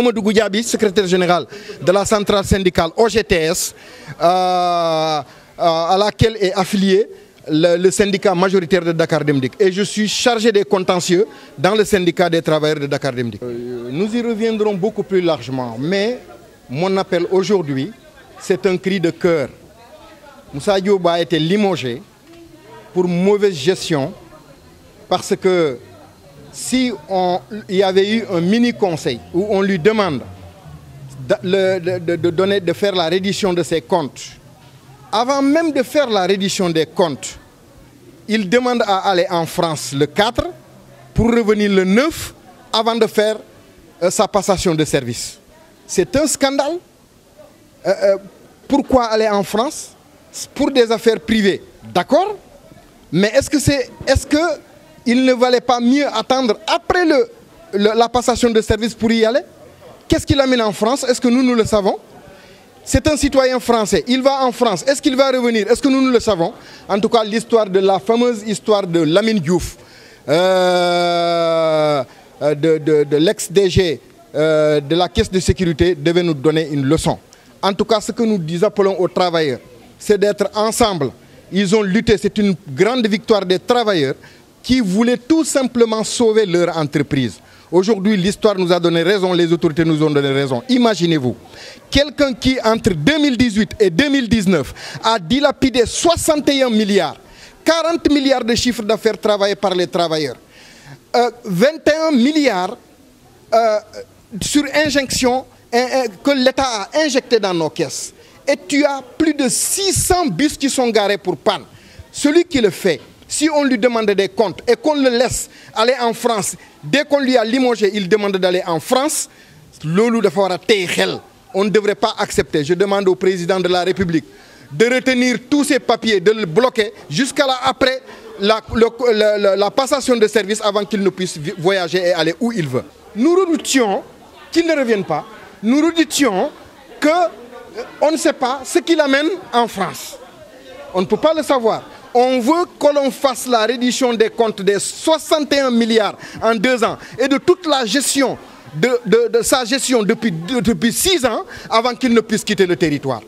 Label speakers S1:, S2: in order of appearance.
S1: Mamadou Goudiaby, secrétaire général de la centrale syndicale OGTS, à laquelle est affilié le syndicat majoritaire de Dakar Dem Dikk. Et je suis chargé des contentieux dans le syndicat des travailleurs de Dakar Dem Dikk. Nous y reviendrons beaucoup plus largement, mais mon appel aujourd'hui, c'est un cri de cœur. Moussa Diop a été limogé pour mauvaise gestion, parce que si il y avait eu un mini-conseil où on lui demande de faire la reddition de ses comptes, avant même de faire la reddition des comptes, il demande à aller en France le 4 pour revenir le 9 avant de faire sa passation de service. C'est un scandale. Pourquoi aller en France? Pour des affaires privées, d'accord? Mais est-ce qu'il ne valait pas mieux attendre après la passation de service pour y aller? Qu'est-ce qui l'amène en France? Est-ce que nous le savons? C'est un citoyen français, il va en France. Est-ce qu'il va revenir? Est-ce que nous le savons? En tout cas, l'histoire de la fameuse histoire de Lamine Diouf, de l'ex-DG de la caisse de sécurité, devait nous donner une leçon. En tout cas, ce que nous appelons aux travailleurs, c'est d'être ensemble. Ils ont lutté, c'est une grande victoire des travailleurs qui voulaient tout simplement sauver leur entreprise. Aujourd'hui, l'histoire nous a donné raison, les autorités nous ont donné raison. Imaginez-vous, quelqu'un qui, entre 2018 et 2019, a dilapidé 61 milliards, 40 milliards de chiffre d'affaires travaillés par les travailleurs, 21 milliards sur injection que l'État a injecté dans nos caisses. Et tu as plus de 600 bus qui sont garés pour panne. Celui qui le fait, si on lui demande des comptes et qu'on le laisse aller en France, dès qu'on lui a limogé, il demande d'aller en France, on ne devrait pas accepter. Je demande au président de la République de retenir tous ces papiers, de le bloquer jusqu'à après la passation de service avant qu'il ne puisse voyager et aller où il veut. Nous redoutions qu'il ne revienne pas. Nous redoutions qu'on ne sait pas ce qui l'amène en France. On ne peut pas le savoir. On veut que l'on fasse la reddition des comptes des 61 milliards en 2 ans et de toute la gestion, de sa gestion depuis 6 ans avant qu'il ne puisse quitter le territoire.